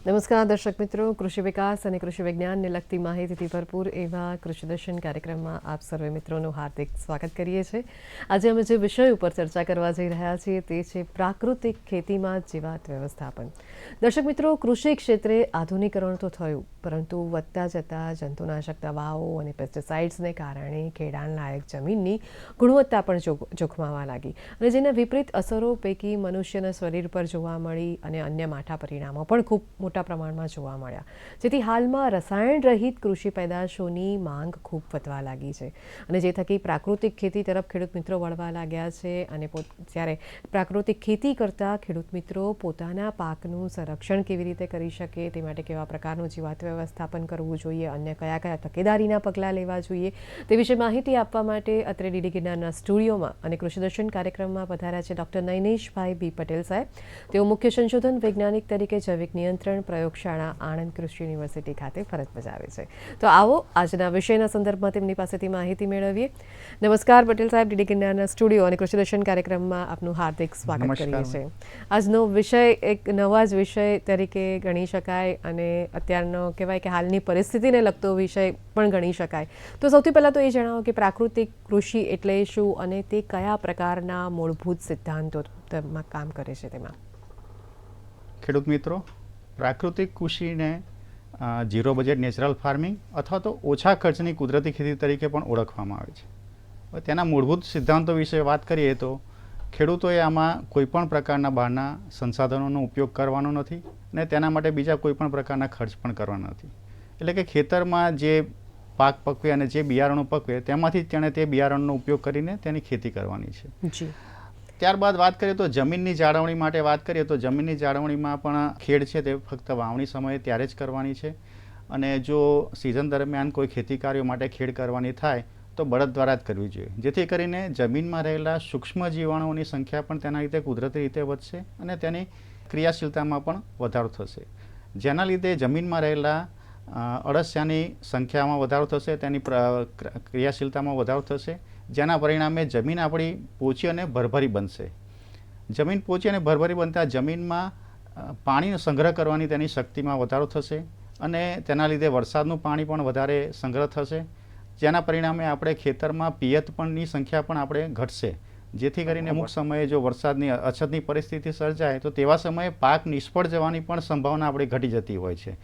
નમસ્કાર દર્શક મિત્રો, કૃષિ વિકાસ અને કૃષિ વિજ્ઞાનને લગતી માહિતીથી ભરપૂર એવા કૃષિ દર્શન કાર્યક્રમમાં આપ સર્વે મિત્રોનું હાર્દિક સ્વાગત કરીએ છીએ. આજે અમે જે વિષય ઉપર ચર્ચા કરવા જઈ રહ્યા છીએ તે છે પ્રાકૃતિક ખેતીમાં જીવાત વ્યવસ્થાપન. દર્શક મિત્રો, કૃષિ ક્ષેત્રે આધુનિકરણ તો થયું, પરંતુ વધતા જતા જંતુનાશક દવાઓ અને પેસ્ટિસાઇડ્સને કારણે ખેડાણલાયક જમીનની ગુણવત્તા પણ જોખમાવા લાગી અને જેના વિપરીત અસરો પૈકી મનુષ્યના શરીર પર જોવા મળી અને અન્ય માઠા પરિણામો પણ ખૂબ મોટા પ્રમાણમાં જોવા મળ્યા, જેથી હાલમાં રસાયણ રહિત કૃષિ પેદાશોની માંગ ખૂબ વધવા લાગી છે અને જે થકી પ્રાકૃતિક ખેતી તરફ ખેડૂત મિત્રો વળવા લાગ્યા છે. અને જ્યારે પ્રાકૃતિક ખેતી કરતા ખેડૂત મિત્રો પોતાના પાકનું સંરક્ષણ કેવી રીતે કરી શકે, તે માટે કેવા પ્રકારનું જીવાત વ્યવસ્થાપન કરવું જોઈએ, અન્ય કયા કયા તકેદારીના પગલાં લેવા જોઈએ, તે વિશે માહિતી આપવા માટે અત્રે ડીડી ગિરનારના સ્ટુડિયોમાં અને કૃષિ દર્શન કાર્યક્રમમાં પધાર્યા છે ડૉક્ટર નૈનેશભાઈ બી પટેલ સાહેબ. તેઓ મુખ્ય સંશોધન વૈજ્ઞાનિક તરીકે જૈવિક નિયંત્રણ પ્રયોગશાળા આણંદ કૃષિ યુનિવર્સિટી ખાતે ફરજ બજાવે છે. તો આવો આજના વિષયના સંદર્ભમાં તેમની પાસેથી માહિતી મેળવીએ. નમસ્કાર પટેલ સાહેબ, ડીડી ગિરનારના સ્ટુડિયો અને કૃષિ દર્શન કાર્યક્રમમાં આપનું હાર્દિક સ્વાગત કરીએ છીએ. આજનો વિષય એક નવા જ વિષય તરીકે ગણી શકાય અને અત્યારનો કહેવાય કે હાલની પરિસ્થિતિને લગતો વિષય પણ ગણી શકાય. તો સૌથી પહેલાં તો એ જણાવો કે પ્રાકૃતિક કૃષિ એટલે શું અને તે કયા પ્રકારના મૂળભૂત સિદ્ધાંતો કામ કરે છે તેમાં? ખેડૂત મિત્રો, પ્રાકૃતિક કૃષિને ઝીરો બજેટ નેચરલ ફાર્મિંગ અથવા તો ઓછા ખર્ચની કુદરતી ખેતી તરીકે પણ ઓળખવામાં આવે છે. તેના મૂળભૂત સિદ્ધાંતો વિશે વાત કરીએ તો ખેડૂતોએ આમાં કોઈપણ પ્રકારના બહારના સંસાધનોનો ઉપયોગ કરવાનો નથી અને તેના માટે બીજા કોઈપણ પ્રકારના ખર્ચ પણ કરવાના નથી. એટલે કે ખેતરમાં જે પાક પકવે અને જે બિયારણો પકવે તેમાંથી જ તેણે તે બિયારણનો ઉપયોગ કરીને તેની ખેતી કરવાની છે. ત્યારબાદ વાત કરીએ તો જમીનની જાળવણી માટે વાત કરીએ તો જમીનની જાળવણીમાં પણ ખેડ છે તે ફક્ત વાવણી સમયે ત્યારે જ કરવાની છે અને જો સિઝન દરમિયાન કોઈ ખેતી કાર્યો માટે ખેડ કરવાની થાય તો બળદ દ્વારા જ કરવી જોઈએ, જેથી કરીને જમીનમાં રહેલા સૂક્ષ્મ જીવાણુઓની સંખ્યા પણ તેના લીધે કુદરતી રીતે વધશે અને તેની ક્રિયાશીલતામાં પણ વધારો થશે, જેના લીધે જમીનમાં રહેલા અળસિયાની સંખ્યામાં વધારો થશે, તેની ક્રિયાશીલતામાં વધારો થશે, જેના પરિણામે જમીન આપણી પોચી અને ભરભરી બનશે. જમીન પોચી અને ભરભરી બનતા જમીનમાં પાણીનો સંગ્રહ કરવાની તેની શક્તિમાં વધારો થશે અને તેના લીધે વરસાદનું પાણી પણ વધારે સંગ્રહ થશે, જેના પરિણામે આપણે ખેતરમાં પિયતની સંખ્યા પણ આપણે ઘટશે, જેથી કરીને અમુક સમયે જો વરસાદની અછતની પરિસ્થિતિ સર્જાય તો તેવા સમયે પાક નિષ્ફળ જવાની પણ સંભાવના આપણી ઘટી જતી હોય છે.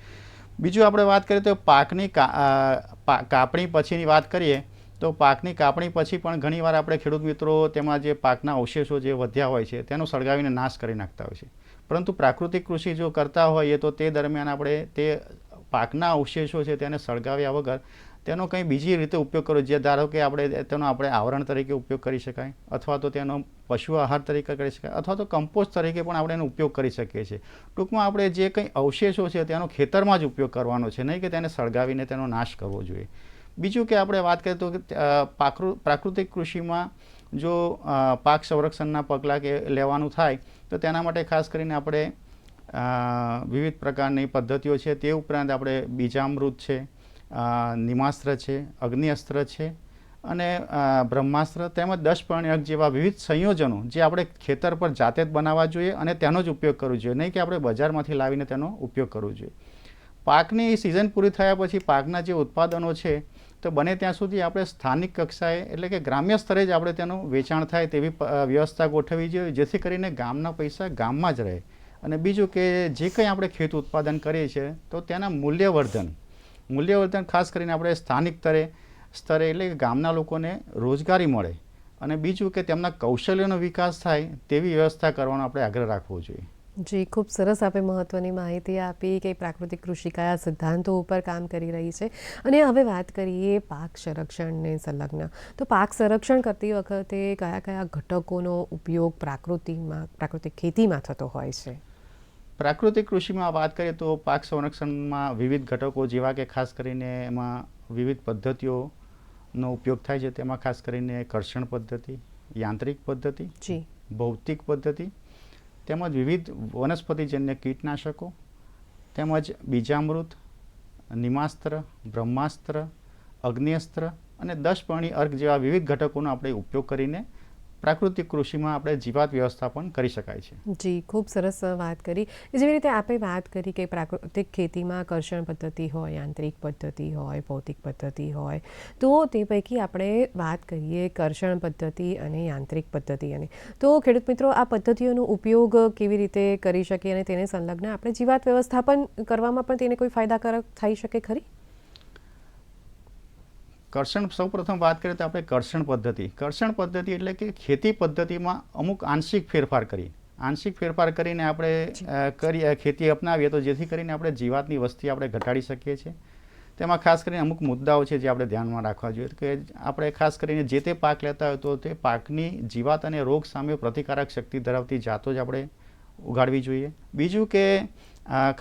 બીજું આપણે વાત કરીએ તો પાકની કાપણી પછીની વાત કરીએ તો પાકની કાપણી પછી પણ ઘણીવાર આપણે ખેડૂત મિત્રો તેમાં જે પાકના અવશેષો જે વધ્યા હોય છે તેનો સળગાવીને નાશ કરી નાખતા હોય છે, પરંતુ પ્રાકૃતિક કૃષિ જો કરતા હોઈએ તો તે દરમિયાન આપણે તે પાકના અવશેષો છે તેને સળગાવ્યા વગર તેનો કંઈ બીજી રીતે ઉપયોગ કરવો, જે ધારો કે તેનો આપણે આવરણ તરીકે ઉપયોગ કરી શકાય અથવા તો તેનો પશુ આહાર તરીકે કરી શકાય અથવા તો કમ્પોસ્ટ તરીકે પણ આપણે એનો ઉપયોગ કરી શકીએ છીએ. ટૂંકમાં આપણે જે કંઈ અવશેષો છે તેનો ખેતરમાં જ ઉપયોગ કરવાનો છે, નહીં કે તેને સળગાવીને તેનો નાશ કરવો જોઈએ. બીજું કે આપણે વાત કરીએ તો પ્રાકૃતિક કૃષિમાં જો પાક સંરક્ષણના પગલાં કે લેવાનું થાય તો તેના માટે ખાસ કરીને આપણે વિવિધ પ્રકારની પદ્ધતિઓ છે. તે ઉપરાંત આપણે બીજામૃત છે, નિમાસ્ત્ર છે, અગ્નિઅસ્ત્ર છે અને બ્રહ્માસ્ત્ર તેમજ 10 જેવા વિવિધ સંયોજનો જે આપણે ખેતર પર જાતે જ બનાવવા જોઈએ અને તેનો જ ઉપયોગ કરવો જોઈએ, નહીં કે આપણે બજારમાંથી લાવીને તેનો ઉપયોગ કરવો જોઈએ. પાકની સિઝન પૂરી થયા પછી પાકના જે ઉત્પાદનો છે તો બને ત્યાં સુધી આપણે સ્થાનિક કક્ષાએ એટલે કે ગ્રામ્ય સ્તરે જ આપણે તેનું વેચાણ થાય તેવી વ્યવસ્થા ગોઠવવી જોઈએ, જેથી કરીને ગામના પૈસા ગામમાં જ રહે. અને બીજું કે જે કંઈ આપણે ખેત ઉત્પાદન કરીએ છીએ તો તેના મૂલ્યવર્ધન ખાસ કરીને આપણે સ્થાનિક સ્તરે એટલે કે ગામના લોકોને રોજગારી મળે અને બીજું કે તેમના કૌશલ્યનો વિકાસ થાય તેવી વ્યવસ્થા કરવાનો આપણે આગ્રહ રાખવો જોઈએ. જી, ખૂબ સરસ આપે મહત્વની માહિતી આપી કે પ્રાકૃતિક કૃષિ કયા સિદ્ધાંતો ઉપર કામ કરી રહી છે. અને હવે વાત કરીએ પાક સંરક્ષણને સંલગ્ન. તો પાક સંરક્ષણ કરતી વખતે કયા કયા ઘટકોનો ઉપયોગ પ્રાકૃતિક ખેતીમાં થતો હોય છે? પ્રાકૃતિક કૃષિમાં વાત કરીએ તો પાક સંરક્ષણમાં વિવિધ ઘટકો જેવા કે ખાસ કરીને એમાં વિવિધ પદ્ધતિઓનો ઉપયોગ થાય છે. તેમાં ખાસ કરીને કર્ષણ પદ્ધતિ, યાંત્રિક પદ્ધતિ, ભૌતિક પદ્ધતિ તેમજ વિવિધ વનસ્પતિજન્ય કીટનાશકો તેમજ બીજામૃત, નિમાસ્ત્ર, બ્રહ્માસ્ત્ર, અગ્નિઅસ્ત્ર અને 10 અર્ક જેવા વિવિધ ઘટકોનો આપણે ઉપયોગ કરીને પ્રાકૃતિક કૃષિમાં આપણે જીવાત વ્યવસ્થાપન કરી શકાય છે. જી, ખૂબ સરસ વાત કરી. જેવી રીતે આપણે વાત કરી કે પ્રાકૃતિક ખેતીમાં કર્ષણ પદ્ધતિ હોય, યાંત્રિક પદ્ધતિ હોય, ભૌતિક પદ્ધતિ હોય, તો તે પૈકી આપણે વાત કરીએ કર્ષણ પદ્ધતિ અને યાંત્રિક પદ્ધતિ. તો ખેડૂત મિત્રો આ પદ્ધતિઓનો ઉપયોગ કેવી રીતે કરી શકીએ અને તેને સંલગ્ન આપણે જીવાત વ્યવસ્થાપન કરવામાં પણ તેને કોઈ ફાયદાકારક થઈ શકે ખરી? સૌપ્રથમ વાત કરીએ તો આપણે કર્ષણ પદ્ધતિ એટલે કે ખેતી પદ્ધતિમાં અમુક આંશિક ફેરફાર કરીને આપણે ખેતી અપનાવીએ તો જેથી કરીને આપણે જીવાતની વસ્તી આપણે ઘટાડી શકીએ છીએ. તેમાં ખાસ કરીને અમુક મુદ્દાઓ છે જે આપણે ધ્યાનમાં રાખવા જોઈએ કે આપણે ખાસ કરીને જે તે પાક લેતા હોય તો તે પાકની જીવાત અને રોગ સામે પ્રતિકારક શક્તિ ધરાવતી જાતો જ આપણે ઉગાડવી જોઈએ. બીજું કે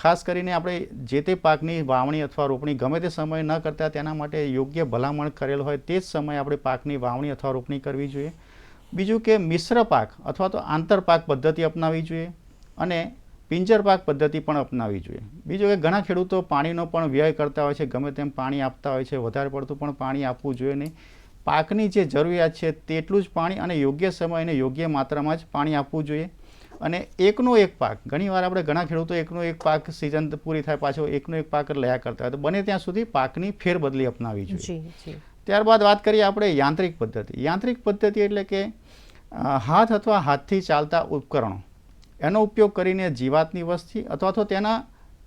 ખાસ કરીને આપણે જે તે પાકની વાવણી અથવા રોપણી ગમે તે સમયે ન કરતા તેના માટે યોગ્ય ભલામણ કરેલ હોય તે જ સમયે આપણે પાકની વાવણી અથવા રોપણી કરવી જોઈએ. બીજું કે મિશ્ર પાક અથવા તો આંતરપાક પદ્ધતિ અપનાવવી જોઈએ અને પિંજર પાક પદ્ધતિ પણ અપનાવવી જોઈએ. બીજું કે ઘણા ખેડૂતો પાણીનો પણ વ્યય કરતા હોય છે, ગમે તેમ પાણી આપતા હોય છે, વધારે પડતું પણ પાણી આપવું જોઈએ નહીં. પાકની જે જરૂરિયાત છે તેટલું જ પાણી અને યોગ્ય સમય અને યોગ્ય માત્રામાં જ પાણી આપવું જોઈએ. અને એકનો એક પાક, ઘણીવાર આપણે ઘણા ખેડૂતો એકનો એક પાક સિઝન પૂરી થાય પાછો એકનો એક પાક લયા કરતા હોય તો બને ત્યાં સુધી પાકની ફેરબદલી અપનાવવી જોઈએ. ત્યારબાદ વાત કરીએ આપણે યાંત્રિક પદ્ધતિ એટલે કે હાથ અથવા હાથથી ચાલતા ઉપકરણો એનો ઉપયોગ કરીને જીવાતની વસ્તી અથવા તો તેના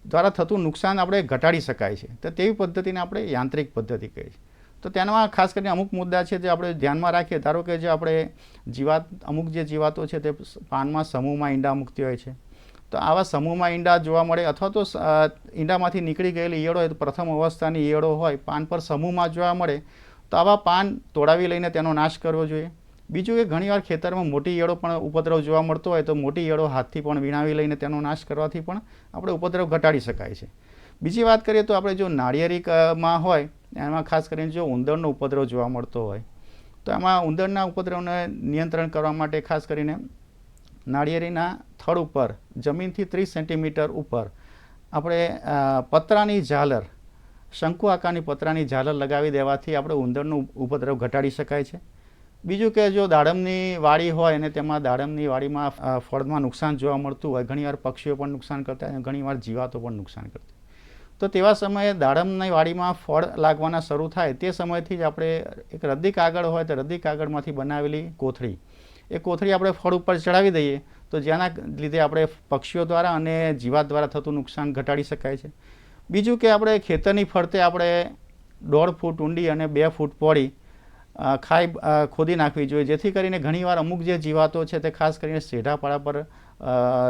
દ્વારા થતું નુકસાન આપણે ઘટાડી શકાય છે. તો તેવી પદ્ધતિને આપણે યાંત્રિક પદ્ધતિ કહીએ છીએ. તો તેમાં ખાસ કરીને અમુક મુદ્દા છે જે આપણે ધ્યાનમાં રાખીએ. ધારો કે જે આપણે અમુક જે જીવાતો છે તે પાનમાં સમૂહમાં ઈંડા મૂકતી હોય છે. તો આવા સમૂહમાં ઈંડા જોવા મળે અથવા તો ઈંડામાંથી નીકળી ગયેલી ઈયળો હોય તો પ્રથમ અવસ્થાની ઈયળો હોય પાન પર સમૂહમાં જોવા મળે તો આવા પાન તોડાવી લઈને તેનો નાશ કરવો જોઈએ. બીજું કે ઘણીવાર ખેતરમાં મોટી ઈયળો પણ ઉપદ્રવ જોવા મળતો હોય તો મોટી ઈયળો હાથથી પણ વીણાવી લઈને તેનો નાશ કરવાથી પણ આપણે ઉપદ્રવ ઘટાડી શકાય છે. બીજી વાત કરીએ તો આપણે જો નાળિયેરીમાં હોય એમાં ખાસ કરીને જો ઉંદરનો ઉપદ્રવ જોવા મળતો હોય તો એમાં ઉંદરના ઉપદ્રવને નિયંત્રણ કરવા માટે ખાસ કરીને નાળિયેરીના થડ ઉપર જમીનથી 30 સેન્ટીમીટર ઉપર આપણે પતરાની ઝાલર, શંકુ આકારની પતરાની ઝાલર લગાવી દેવાથી આપણે ઉંદરનો ઉપદ્રવ ઘટાડી શકાય છે. બીજું કે જો દાડમની વાડી હોય અને તેમાં દાડમની વાડીમાં ફળમાં નુકસાન જોવા મળતું હોય, ઘણીવાર પક્ષીઓ પણ નુકસાન કરતા હોય અને ઘણીવાર જીવાતો પણ નુકસાન કરતી તો તેવા સમયે દાડમની વાડીમાં ફળ લાગવાના શરૂ થાય તે સમયથી જ આપણે એક રદ્દી કાગળ હોય તો રદ્દી કાગળમાંથી બનાવેલી કોથળી આપણે ફળ ઉપર ચડાવી દઈએ તો જેના લીધે આપણે પક્ષીઓ દ્વારા અને જીવાત દ્વારા થતું નુકસાન ઘટાડી શકાય છે. બીજું કે આપણે ખેતરની ફરતે આપણે 1.5 ફૂટ ઊંડી અને 2 ફૂટ પહોળી ખાઈ ખોદી નાખવી જોઈએ જેથી કરીને ઘણીવાર અમુક જે જીવાતો છે તે ખાસ કરીને સેઢાપાડા પર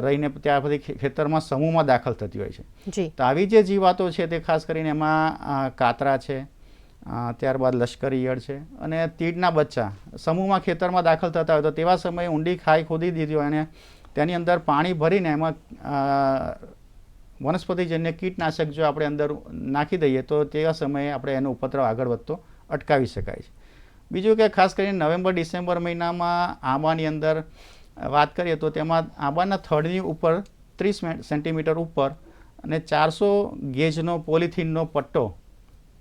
રહીને ત્યાર પછી ખેતરમાં સમૂહમાં દાખલ થતી હોય છે. તો આવી જે જીવાતો છે તે ખાસ કરીને એમાં કાતરા છે, ત્યારબાદ લશ્કરી ઈયળ છે અને તીડના બચ્ચા સમૂહમાં ખેતરમાં દાખલ થતા હોય તો તેવા સમયે ઊંડી ખાઈ ખોદી દીધી હોય અને તેની અંદર પાણી ભરીને એમાં વનસ્પતિજન્ય કીટનાશક જો આપણે અંદર નાખી દઈએ તો તેવા સમયે આપણે એનો ઉપદ્રવ આગળ વધતો અટકાવી શકાય છે. બીજું કે ખાસ કરીને નવેમ્બર-ડિસેમ્બર મહિનામાં આંબાની અંદર વાત કરીએ તો તેમાં આંબાના થડની ઉપર 30 સેન્ટીમીટર ઉપર અને 400 ગેજનો પોલિથીનનો પટ્ટો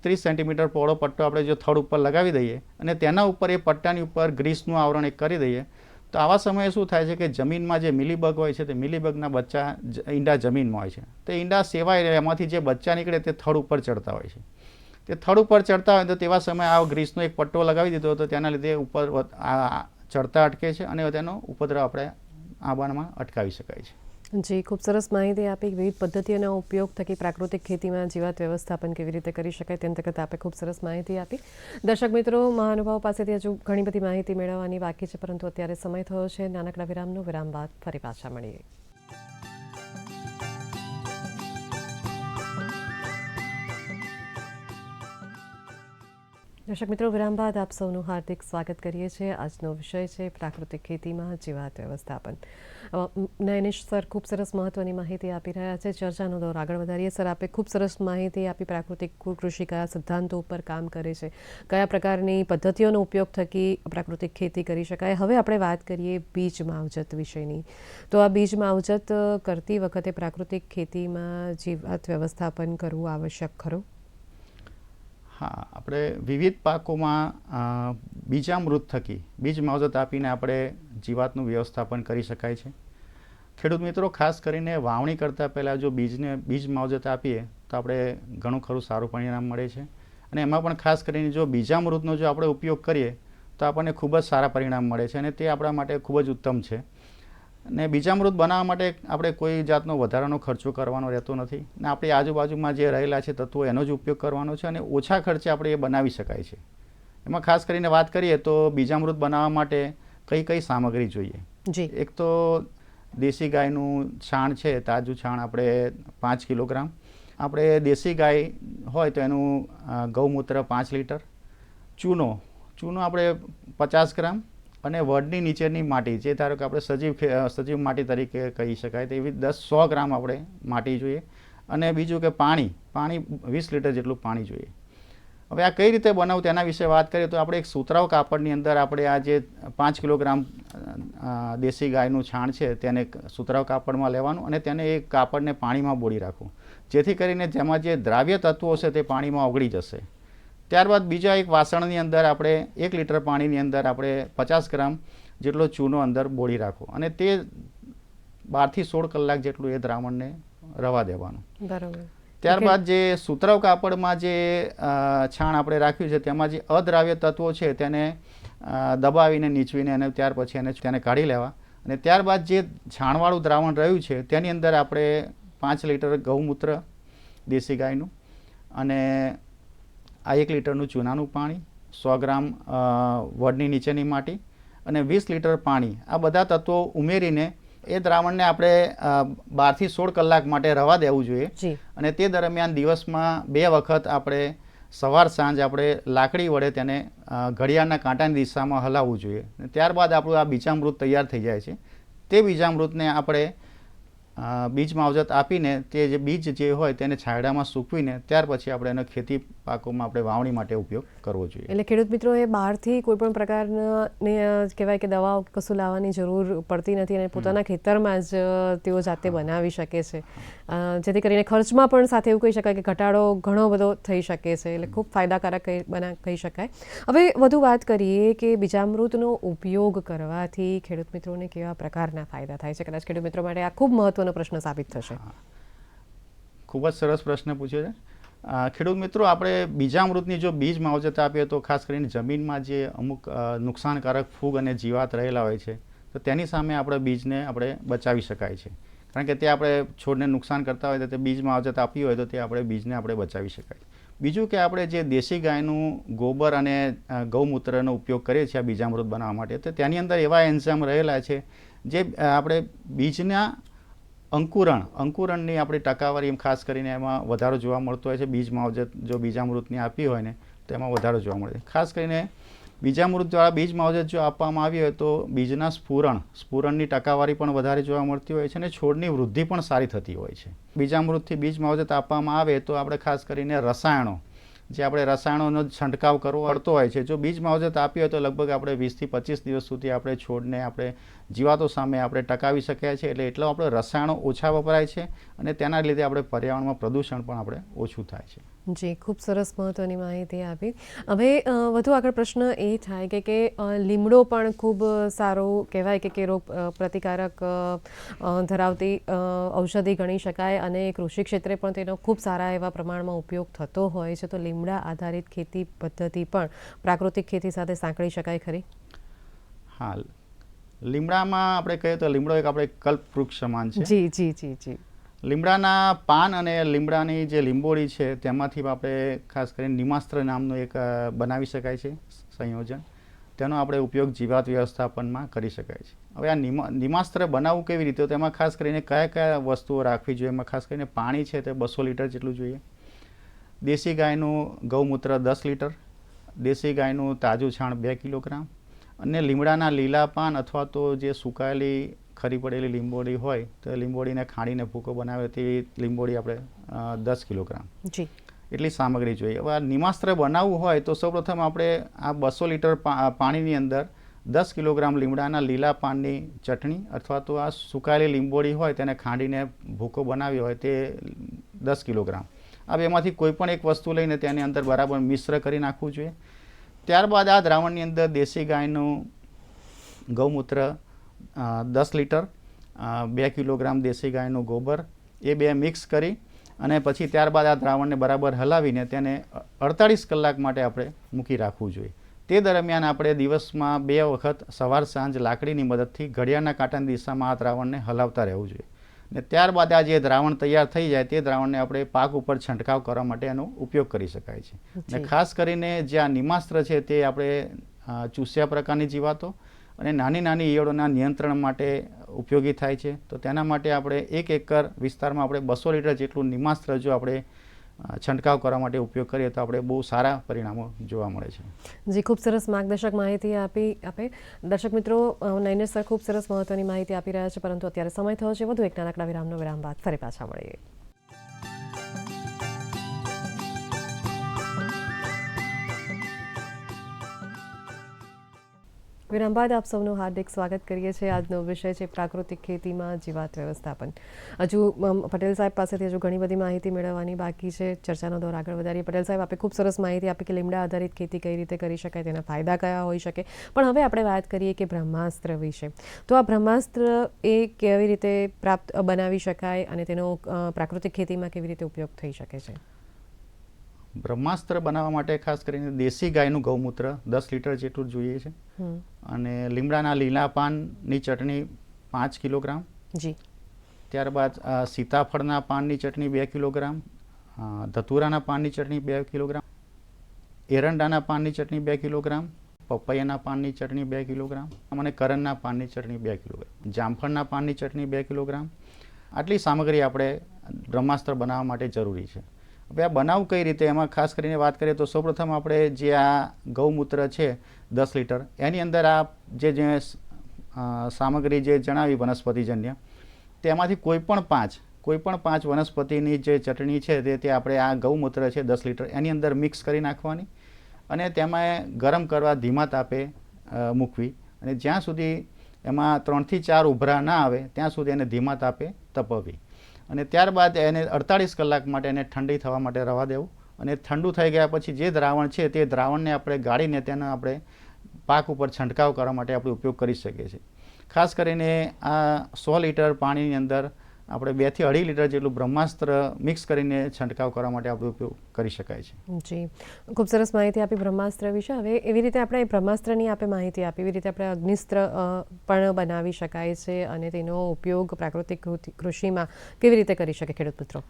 30 સેન્ટીમીટર પહોળો પટ્ટો આપણે જો થડ ઉપર લગાવી દઈએ અને તેના ઉપર એ પટ્ટાની ઉપર ગ્રીસનું આવરણ એક કરી દઈએ તો આવા સમયે શું થાય છે કે જમીનમાં જે મિલીબગ હોય છે તે મિલીબગના બચ્ચા ઈંડા જમીનમાં હોય છે. તે ઈંડા સેવાય એમાંથી જે બચ્ચા નીકળે તે થડ ઉપર ચડતા હોય છે. તે થડ ઉપર ચડતા હોય તો તેવા સમયે આ ગ્રીસનો એક પટ્ટો લગાવી દીધો તો તેના લીધે ઉપર ચડતા અટકે છે અને તેનો ઉપદ્રવ આપણે આંબામાં અટકાવી શકાય છે. જી, ખૂબ સરસ માહિતી આપી. વિવિધ પદ્ધતિઓના ઉપયોગ થકી પ્રાકૃતિક ખેતીમાં જીવાત વ્યવસ્થાપન કેવી રીતે કરી શકાય તે અંતર્ગત આપે ખૂબ સરસ માહિતી આપી. દર્શક મિત્રો, મહાનુભાવો પાસેથી હજુ ઘણી બધી માહિતી મેળવવાની બાકી છે પરંતુ અત્યારે સમય થયો છે નાનકડા વિરામનો. વિરામ બાદ ફરી પાછા મળીએ. દર્શક મિત્રો, વિરામ બાદ આપ સૌનું હાર્દિક સ્વાગત કરીએ છીએ. આજનો વિષય છે પ્રાકૃતિક ખેતીમાં જીવાત વ્યવસ્થાપન. નયનેશ સર ખૂબ સરસ મહત્વની માહિતી આપી રહ્યા છે. ચર્ચાનો દોર આગળ વધારીએ. સર, આપે ખૂબ સરસ માહિતી આપી. પ્રાકૃતિક કૃષિ કયા સિદ્ધાંતો ઉપર કામ કરે છે, કયા પ્રકારની પદ્ધતિઓનો ઉપયોગ થકી પ્રાકૃતિક ખેતી કરી શકાય. હવે આપણે વાત કરીએ બીજ માવજત વિશેની. તો આ બીજ માવજત કરતી વખતે પ્રાકૃતિક ખેતીમાં જીવાત વ્યવસ્થાપન કરવું આવશ્યક ખરું? હા, આપણે વિવિધ પાકોમાં બીજામૃત થકી બીજ માવજત આપીને આપણે જીવાતનું વ્યવસ્થાપન કરી શકાય છે. ખેડૂત મિત્રો, ખાસ કરીને વાવણી કરતાં પહેલાં જો બીજ માવજત આપીએ તો આપણે ઘણું ખરું સારું પરિણામ મળે છે. અને એમાં પણ ખાસ કરીને જો બીજામૃતનો જો આપણે ઉપયોગ કરીએ તો આપણને ખૂબ જ સારા પરિણામ મળે છે અને તે આપણા માટે ખૂબ જ ઉત્તમ છે. અને બીજામૃત બનાવવા માટે આપણે કોઈ જાતનો વધારાનો ખર્ચો કરવાનો રહેતો નથી ને આપણી આજુબાજુમાં જે રહેલા છે તત્વો એનો જ ઉપયોગ કરવાનો છે અને ઓછા ખર્ચે આપણે એ બનાવી શકાય છે. એમાં ખાસ કરીને વાત કરીએ તો બીજામૃત બનાવવા માટે કઈ કઈ સામગ્રી જોઈએ. એક તો દેશી ગાયનું છાણ છે, તાજું છાણ આપણે 5 કિલોગ્રામ. આપણે દેશી ગાય હોય તો એનું ગૌમૂત્ર 5 લીટર. ચૂનો આપણે 50 ગ્રામ. અને વડની નીચેની માટી, જે ધારો કે આપણે સજીવ માટી તરીકે કહી શકાય તેવી 100 ગ્રામ આપણે માટી જોઈએ. અને બીજું કે પાણી 20 લીટર જેટલું પાણી જોઈએ. હવે આ કઈ રીતે બનાવવું તેના વિશે વાત કરીએ તો આપણે એક સુતરાઉ કાપડની અંદર આપણે આ જે 5 કિલોગ્રામ દેશી ગાયનું છાણ છે તેને સુતરાઉ કાપડમાં લેવાનું અને તેને એ કાપડને પાણીમાં બોળી રાખવું, જેથી કરીને જેમાં જે દ્રાવ્ય તત્વો છે તે પાણીમાં ઓગળી જશે. ત્યારબાદ બીજા એક વાસણની અંદર આપણે 1 લીટર પાણીની અંદર આપણે 50 ગ્રામ જેટલો ચૂનો અંદર બોળી રાખવો અને તે 12 થી 16 કલાક જેટલું એ દ્રાવણને રવા દેવાનું. બરાબર. ત્યારબાદ જે સુતરાઉ કાપડમાં જે છાણ આપણે રાખ્યું છે તેમાં જે અદ્રાવ્ય તત્વો છે તેને દબાવીને નીચવીને અને ત્યાર પછી તેને કાઢી લેવા અને ત્યારબાદ જે છાણવાળું દ્રાવણ રહ્યું છે તેની અંદર આપણે 5 લીટર ગૌમૂત્ર દેશી ગાયનું અને આ 1 લીટરનું ચૂનાનું પાણી, 100 ગ્રામ વડની નીચેની માટી અને 20 લીટર પાણી, આ બધા તત્વો ઉમેરીને એ દ્રાવણને આપણે 12 થી 16 કલાક માટે રવા દેવું જોઈએ. અને તે દરમિયાન દિવસમાં 2 વખત આપણે સવાર સાંજ આપણે લાકડી વડે તેને ઘડિયાળના કાંટાની દિશામાં હલાવવું જોઈએ. ત્યારબાદ આપણું આ બીજામૃત તૈયાર થઈ જાય છે. તે બીજામૃતને આપણે બીજ માવજત આપીને તે જે બીજ જે હોય તેને છાંયડામાં સૂકવીને ત્યાર પછી આપણે એનો ખેતી પાકોમાં આપણે વાવણી માટે ઉપયોગ કરવો જોઈએ. એટલે ખેડૂત મિત્રો એ બહારથી કોઈ પણ પ્રકારની કહેવાય કે દવાઓ કશું લાવવાની જરૂર પડતી નથી અને પોતાના ખેતરમાં જ તેઓ જાતે બનાવી શકે છે, જેથી કરીને ખર્ચમાં પણ સાથે એવું કહી શકાય કે ઘટાડો ઘણો બધો થઈ શકે છે. એટલે ખૂબ ફાયદાકારક કહી શકાય. હવે વધુ વાત કરીએ કે બીજામૃતનો ઉપયોગ કરવાથી ખેડૂત મિત્રોને કેવા પ્રકારના ફાયદા થાય છે. કદાચ ખેડૂત મિત્રો માટે આ ખૂબ મહત્વનો પ્રશ્ન સાબિત થશે. ખૂબ જ સરસ પ્રશ્ન પૂછ્યો છે. ખેડૂત મિત્રો, આપણે બીજામૃતની જો બીજ માવજત આપીએ તો ખાસ કરીને જમીનમાં જે અમુક નુકસાનકારક ફૂગ અને જીવાત રહેલા હોય છે તો તેની સામે આપણે બીજને આપણે બચાવી શકાય છે. કારણ કે તે આપણે છોડને નુકસાન કરતા હોય તો તે બીજ માવજત આપી હોય તો તે આપણે બીજને આપણે બચાવી શકાય. બીજું કે આપણે જે દેશી ગાયનું ગોબર અને ગૌમૂત્રનો ઉપયોગ કરીએ છીએ આ બીજામૃત બનાવવા માટે, તો તેની અંદર એવા એન્ઝાઇમ રહેલા છે જે આપણે બીજના અંકુરણની આપણી ટકાવારી ખાસ કરીને એમાં વધારો જોવા મળતો હોય છે. બીજ માવજત જો બીજામૃતની આપી હોય ને તો એમાં વધારો જોવા મળે છે. ખાસ કરીને બીજામૃત દ્વારા બીજ માવજત જો આપવામાં આવી હોય તો બીજના સ્ફુરણની ટકાવારી પણ વધારે જોવા મળતી હોય છે અને છોડની વૃદ્ધિ પણ સારી થતી હોય છે. બીજામૃતથી બીજ માવજત આપવામાં આવે તો આપણે ખાસ કરીને રસાયણોનો છંટકાવ કરવો પડતો હોય છે. જો બીજ માવજત આપી હોય તો લગભગ આપણે 20 થી 25 દિવસ સુધી આપણે છોડને આપણે જીવાતો સામે આપણે ટકાવી શક્યા છે. એટલે એટલો આપણે રસાયણો ઓછા વપરાય છે અને તેના લીધે આપણે પર્યાવરણમાં પ્રદૂષણ પણ આપણે ઓછું થાય છે. જી, ખૂબ સરસ મહત્વની માહિતી આપી. હવે વધુ આગળ પ્રશ્ન એ થાય કે લીમડો પણ ખૂબ સારો કહેવાય કે રોગ પ્રતિકારક ધરાવતી ઔષધિ ગણી શકાય અને કૃષિ ક્ષેત્રે પણ તેનો ખૂબ સારા એવા પ્રમાણમાં ઉપયોગ થતો હોય છે. તો લીમડા આધારિત ખેતી પદ્ધતિ પણ પ્રાકૃતિક ખેતી સાથે સાંકળી શકાય ખરી? હા, લીમડામાં આપણે કહીએ તો લીમડો એક આપણે કલ્પવૃક્ષ સમાન છે. જી જી જી જી. લીમડાના પાન અને લીમડાની જે લીંબોળી છે તેમાંથી આપણે ખાસ કરીને નિમાસ્ત્ર નામનું એક બનાવી શકાય છે સંયોજન. તેનો આપણે ઉપયોગ જીવાત વ્યવસ્થાપનમાં કરી શકાય છે. હવે આ નિમાસ્ત્ર બનાવવું કેવી રીતે, તેમાં ખાસ કરીને કયા વસ્તુઓ રાખવી જોઈએ? એમાં ખાસ કરીને પાણી છે તે 200 લીટર જેટલું જોઈએ. દેશી ગાયનું ગૌમૂત્ર 10 લીટર, દેશી ગાયનું તાજું છાણ 2 કિલોગ્રામ અને લીમડાના લીલા પાન અથવા તો જે સુકાયેલી ખરી પડેલી લીંબોળી હોય તો લીંબોળીને ખાંડીને ભૂકો બનાવે તેવી લીંબોળી આપણે 10 કિલોગ્રામ એટલી સામગ્રી જોઈએ. હવે આ નિમાસ્ત્ર બનાવવું હોય તો સૌપ્રથમ આપણે આ 200 લીટર પાણીની અંદર 10 કિલોગ્રામ લીમડાના લીલા પાનની ચટણી અથવા તો આ સુકાયેલી લીંબોળી હોય તેને ખાંડીને ભૂકો બનાવ્યો હોય તે 10 કિલોગ્રામ આ બેમાંથી કોઈ પણ એક વસ્તુ લઈને તેની અંદર બરાબર મિશ્ર કરી નાખવું જોઈએ. ત્યારબાદ આ દ્રાવણની અંદર દેશી ગાયનું ગૌમૂત્ર 10 લીટર, 2 કિલોગ્રામ દેશી ગાયનું ગોબર, એ બે મિક્સ કરી અને પછી ત્યારબાદ આ દ્રાવણને બરાબર હલાવીને તેને 48 કલાક માટે આપણે મૂકી રાખવું જોઈએ. તે દરમિયાન આપણે દિવસમાં 2 વખત સવાર સાંજ લાકડીની મદદથી ઘડિયાળના કાંટાની દિશામાં આ દ્રાવણને હલાવતા રહેવું જોઈએ. ને ત્યારબાદ આ જે દ્રાવણ તૈયાર થઈ જાય તે દ્રાવણને આપણે પાક ઉપર છંટકાવ કરવા માટે એનો ઉપયોગ કરી શકાય છે. અને ખાસ કરીને જે આ નિમાસ્ત્ર છે તે આપણે ચૂસ્યા પ્રકારની જીવાતો અને નાની નાની ઈયળોના નિયંત્રણ માટે ઉપયોગી થાય છે. તો તેના માટે આપણે 1 એકર વિસ્તારમાં આપણે 200 લીટર જેટલું નિમાસ્ત્ર જો આપણે છંટકાવ કરવા માટે ઉપયોગ કરીએ તો આપણે બહુ સારા પરિણામો જોવા મળે છે. જી, ખૂબ સરસ માર્ગદર્શક માહિતી આપે. દર્શક મિત્રો, નૈનેશ સર ખૂબ સરસ મહત્વની માહિતી આપી રહ્યા છે, પરંતુ અત્યારે સમય થયો છે વધુ એક નાનકડા વિરામ બાદ ફરી પાછા મળીએ. વિરામ બાદ આપ સૌનું હાર્દિક સ્વાગત કરીએ છીએ. આજનો વિષય છે પ્રાકૃતિક ખેતીમાં જીવાત વ્યવસ્થાપન. હજુ પટેલ સાહેબ પાસેથી હજુ ઘણી બધી માહિતી મેળવવાની બાકી છે. ચર્ચાનો દોર આગળ વધારીએ. પટેલ સાહેબ, આપે ખૂબ સરસ માહિતી આપી કે લીમડા આધારિત ખેતી કઈ રીતે કરી શકાય, તેના ફાયદા કયા હોઈ શકે. પણ હવે આપણે વાત કરીએ કે બ્રહ્માસ્ત્ર વિશે. તો આ બ્રહ્માસ્ત્ર એ કેવી રીતે બનાવી શકાય અને તેનો પ્રાકૃતિક ખેતીમાં કેવી રીતે ઉપયોગ થઈ શકે છે? બ્રહ્માસ્ત્ર બનાવવા માટે ખાસ કરીને દેશી ગાયનું ગૌમૂત્ર 10 લીટર જેટલું જોઈએ છે અને લીમડાના લીલા પાનની ચટણી 5 કિલોગ્રામ. જી. ત્યારબાદ સીતાફળના પાનની ચટણી 2 કિલોગ્રામ, ધતુરાના પાનની ચટણી 2 કિલોગ્રામ, એરંડાના પાનની ચટણી 2 કિલોગ્રામ, પપૈયાના પાનની ચટણી 2 કિલોગ્રામ અને કરણના પાનની ચટણી 2 કિલોગ્રામ, જામફળના પાનની ચટણી 2 કિલોગ્રામ. આટલી સામગ્રી આપણે બ્રહ્માસ્ત્ર બનાવવા માટે જરૂરી છે. હવે આ બનાવ કઈ રીતે, એમાં ખાસ કરીને વાત કરીએ તો સૌપ્રથમ આપણે જે આ ગૌમૂત્ર છે 10 લીટર, એની અંદર આ જે સામગ્રી જે જણાવી વનસ્પતિજન્ય, તેમાંથી કોઈ પણ પાંચ વનસ્પતિની જે ચટણી છે તે આપણે આ ગૌમૂત્ર છે 10 લીટર એની અંદર મિક્સ કરી નાખવાની અને તેમાં ગરમ કરવા ધીમા તાપે મૂકવી અને જ્યાં સુધી એમાં 3 થી 4 ઉભરા ના આવે ત્યાં સુધી એને ધીમા તાપે તપવવી અને ત્યારબાદ એને 48 કલાક માટે એને ઠંડી થવા માટે રવા દેવું અને ઠંડુ થઈ ગયા પછી જે દ્રાવણ છે તે દ્રાવણને આપણે ગાળીને તેનો આપણે પાક ઉપર છંટકાવ કરવા માટે આપણે ઉપયોગ કરી શકીએ છીએ. ખાસ કરીને આ 100 લીટર પાણીની અંદર આપણે 2 થી 2.5 લીટર જેટલું બ્રહ્માસ્ત્ર મિક્સ કરીને છંટકાવ કરવા માટે આપણે ઉપયોગ કરી શકાય છે. જી, ખૂબ સરસ માહિતી આપી બ્રહ્માસ્ત્ર વિશે. હવે એવી રીતે આપણે બ્રહ્માસ્ત્રની આપે માહિતી આપી, એવી રીતે આપણે અગ્નિસ્ત્ર પણ બનાવી શકાય છે અને તેનો ઉપયોગ પ્રાકૃતિક કૃષિમાં કેવી રીતે કરી શકે ખેડૂત મિત્રો?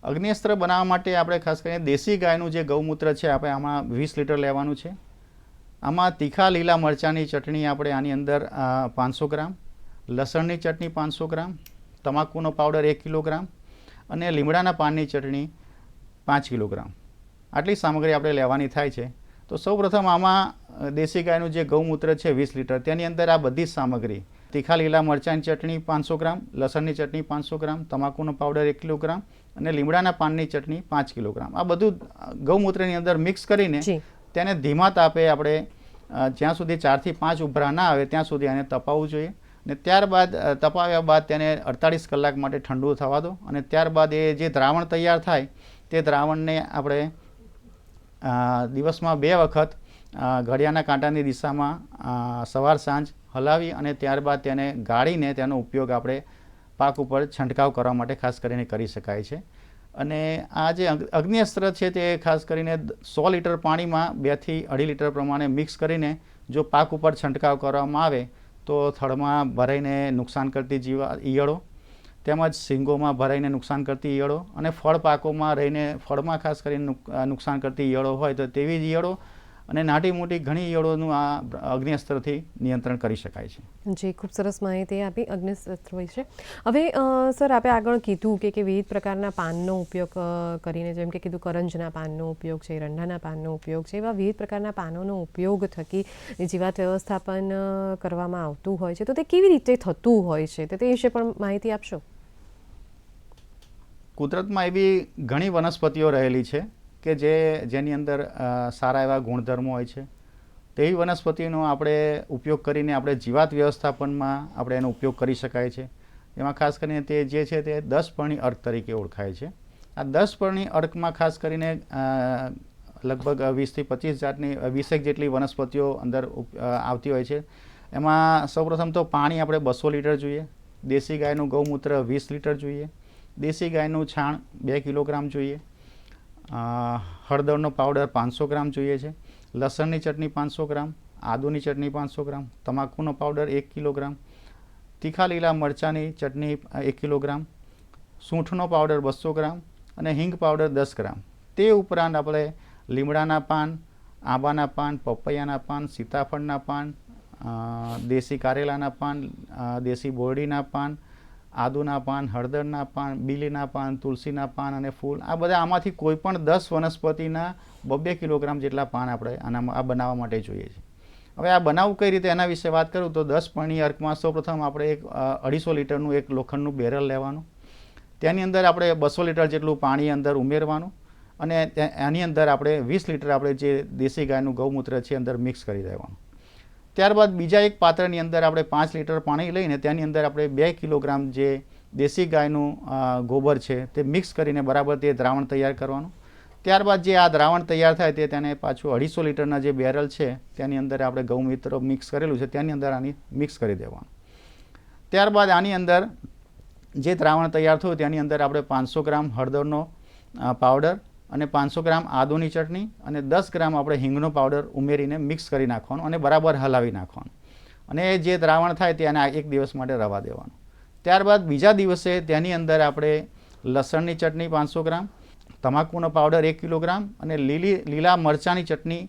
અગ્નિસ્ત્ર બનાવવા માટે આપણે ખાસ કરીને દેશી ગાયનું જે ગૌમૂત્ર છે આપણે આમાં 20 લીટર લેવાનું છે. આમાં તીખા લીલા મરચાંની ચટણી આપણે આની અંદર 500 ગ્રામ, લસણની ચટણી 500 ગ્રામ, તમાકુનો પાવડર 1 કિલોગ્રામ અને લીમડાના પાનની ચટણી 5 કિલોગ્રામ. આટલી સામગ્રી આપણે લેવાની થાય છે. તો સૌપ્રથમ આમાં દેશી ગાયનું જે ગૌમૂત્ર છે 20 લીટર, તેની અંદર આ બધી જ સામગ્રી, તીખા લીલા મરચાંની ચટણી 500 ગ્રામ, લસણની ચટણી 500 ગ્રામ, તમાકુનો પાવડર 1 કિલોગ્રામ અને લીમડાના પાનની ચટણી 5 કિલોગ્રામ, આ બધું ગૌમૂત્રની અંદર મિક્સ કરીને તેને ધીમા તાપે આપણે જ્યાં સુધી 4 થી 5 ઉભરા ના આવે ત્યાં સુધી એને તપાવવું જોઈએ ને ત્યારબાદ તપાવ્યા બાદ તેને 48 કલાક માટે ઠંડુ થવા દો અને ત્યારબાદ એ જે દ્રાવણ તૈયાર થાય તે દ્રાવણને આપણે દિવસમાં 2 વખત ઘડિયાળના કાંટાની દિશામાં સવાર સાંજ હલાવી અને ત્યારબાદ તેને ગાળીને તેનો ઉપયોગ આપણે પાક ઉપર છંટકાવ કરવા માટે ખાસ કરીને કરી શકાય છે. અને આ જે અગ્નિઅસ્ત્ર છે તે ખાસ કરીને 100 લીટર પાણીમાં 2 થી 2.5 લીટર પ્રમાણે મિક્સ કરીને જો પાક ઉપર છંટકાવ કરવામાં આવે તો થડમાં ભરાઈને નુકસાન કરતી ઈયળો તેમજ સિંગોમાં ભરાઈને નુકસાન કરતી ઈયળો અને ફળ પાકોમાં રહીને ફળમાં ખાસ કરીને નુકસાન કરતી ઈયળો હોય તો તેવી જ ઈયળો અને નાની મોટી ઘણી ઈયળોનું આ અગ્નિઅસ્ત્રથી નિયંત્રણ કરી શકાય છે. જી, ખૂબ સરસ માહિતી આપી અગ્નિઅસ્ત્ર વિશે. હવે સર, આપણે આગળ કીધું કે વિવિધ પ્રકારના પાનનો ઉપયોગ કરીને, જેમ કે કીધું કરંજના પાનનો ઉપયોગ છે, એરંડાના પાનનો ઉપયોગ છે, એવા વિવિધ પ્રકારના પાનોનો ઉપયોગ થકી જીવાત વ્યવસ્થાપન કરવામાં આવતું હોય છે. તો તે કેવી રીતે થતું હોય છે તે વિશે પણ માહિતી આપશો? કુદરતમાં એવી ઘણી વનસ્પતિઓ રહેલી છે કે જેની અંદર સારા એવા ગુણધર્મો હોય છે. તેવી વનસ્પતિનો આપણે ઉપયોગ કરીને આપણે જીવાત વ્યવસ્થાપનમાં આપણે એનો ઉપયોગ કરી શકાય છે. એમાં ખાસ કરીને તે જે છે તે 10 પર્ણી અર્ક તરીકે ઓળખાય છે. આ 10 પળની અર્કમાં ખાસ કરીને લગભગ 20 થી 25 જાતની 20 જેટલી વનસ્પતિઓ અંદર આવતી હોય છે. એમાં સૌપ્રથમ તો પાણી આપણે 200 લીટર જોઈએ, દેશી ગાયનું ગૌમૂત્ર 20 લીટર જોઈએ, દેશી ગાયનું છાણ 2 કિલોગ્રામ જોઈએ, હળદરનો પાવડર 500 ગ્રામ જોઈએ છે, લસણની ચટણી 500 ગ્રામ, આદુની ચટણી 500 ગ્રામ, તમાકુનો પાવડર 1 કિલોગ્રામ, તીખા લીલા મરચાંની ચટણી 1 કિલોગ્રામ, સૂંઠનો પાવડર 200 ગ્રામ અને હિંગ પાવડર 10 ગ્રામ. તે ઉપરાંત આપણે લીમડાના પાન, આંબાના પાન, પપૈયાના પાન, સીતાફળના પાન, દેશી કારેલાના પાન, દેશી બોરડીના પાન, આદુના પાન, હળદરના પાન, બીલીના પાન, તુલસીના પાન અને ફૂલ, આ બધા આમાંથી કોઈ પણ 10 વનસ્પતિના 2 કિલોગ્રામ જેટલા પાન આપણે આ બનાવવા માટે જોઈએ છે. હવે આ બનાવવું કઈ રીતે એના વિશે વાત કરું તો 10 પળની અર્કમાં સૌપ્રથમ આપણે એક 250 લીટરનું એક લોખંડનું બેરલ લેવાનું, તેની અંદર આપણે 200 લીટર જેટલું પાણી અંદર ઉમેરવાનું અને એની અંદર આપણે 20 લીટર આપણે જે દેશી ગાયનું ગૌમૂત્ર છે અંદર મિક્સ કરી દેવાનું. ત્યારબાદ બીજા એક પાત્રની અંદર આપણે 5 લીટર પાણી લઈને તેની અંદર આપણે 2 કિલોગ્રામ જે દેશી ગાયનું ગોબર છે તે મિક્સ કરીને બરાબર તે દ્રાવણ તૈયાર કરવાનું. ત્યારબાદ જે આ દ્રાવણ તૈયાર થાય તે તેને પાછું 250 લીટરના જે બેરલ છે તેની અંદર આપણે ગૌમૂત્ર મિક્સ કરેલું છે તેની અંદર આની મિક્સ કરી દેવાનું. ત્યારબાદ આની અંદર જે દ્રાવણ તૈયાર થયું તેની અંદર આપણે 500 ગ્રામ હળદરનો પાવડર અને 500 ગ્રામ આદુની ચટણી અને 10 ગ્રામ આપણે હિંગનો પાવડર ઉમેરીને મિક્સ કરી નાખવાનું અને બરાબર હલાવી નાખવાનું અને જે દ્રાવણ થાય તેને એક દિવસ માટે રવા દેવાનું. ત્યારબાદ બીજા દિવસે તેની અંદર આપણે લસણની ચટણી 500 ગ્રામ, તમાકુનો પાવડર 1 કિલોગ્રામ અને લીલા મરચાંની ચટણી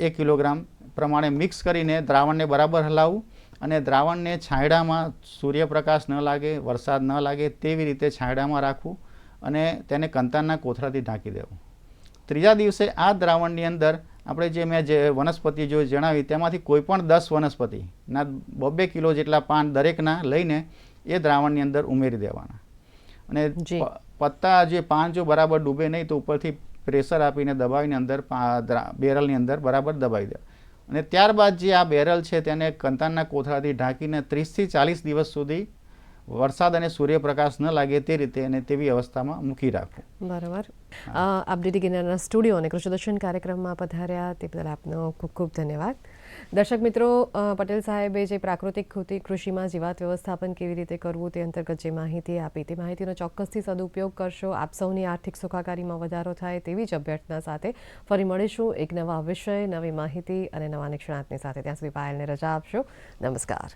1 કિલોગ્રામ પ્રમાણે મિક્સ કરીને દ્રાવણને બરાબર હલાવવું અને દ્રાવણને છાંયડામાં સૂર્યપ્રકાશ ન લાગે, વરસાદ ન લાગે તેવી રીતે છાંયડામાં રાખવું અને તેને કંતારના કોથળાથી ઢાંકી દેવું. ત્રીજા દિવસે આ દ્રાવણની અંદર આપણે મેં જે વનસ્પતિ જો જણાવી તેમાંથી કોઈ પણ 10 વનસ્પતિના 2 કિલો જેટલા પાન દરેકના લઈને એ દ્રાવણની અંદર ઉમેરી દેવાના અને પત્તા જે પાન જો બરાબર ડૂબે નહીં તો ઉપરથી પ્રેશર આપીને દબાવીને અંદર બેરલની અંદર બરાબર દબાવી દે અને ત્યારબાદ જે આ બેરલ છે તેને કંતારના કોથળાથી ઢાંકીને 30 થી 40 દિવસ સુધી વરસાદ અને સૂર્યપ્રકાશ ન લાગે તે રીતે અને તેવી અવસ્થામાં મૂકી રાખવું. બરાબર. આપ ડીડી ગિરનારના સ્ટુડિયો અને કૃષિદર્શન કાર્યક્રમમાં પધાર્યા તે બદલ આપનો ખૂબ ખૂબ ધન્યવાદ. દર્શક મિત્રો, પટેલ સાહેબે જે પ્રાકૃતિક કૃષિમાં જીવાત વ્યવસ્થાપન કેવી રીતે કરવું તે અંતર્ગત જે માહિતી આપી તે માહિતીનો ચોક્કસથી સદુપયોગ કરશો. આપ સૌની આર્થિક સુખાકારીમાં વધારો થાય તેવી જ અભ્યર્થના સાથે ફરી મળીશું એક નવા વિષય, નવી માહિતી અને નવા નિષ્ણાતની સાથે. ત્યાં સુધી પાયલને રજા આપશો. નમસ્કાર.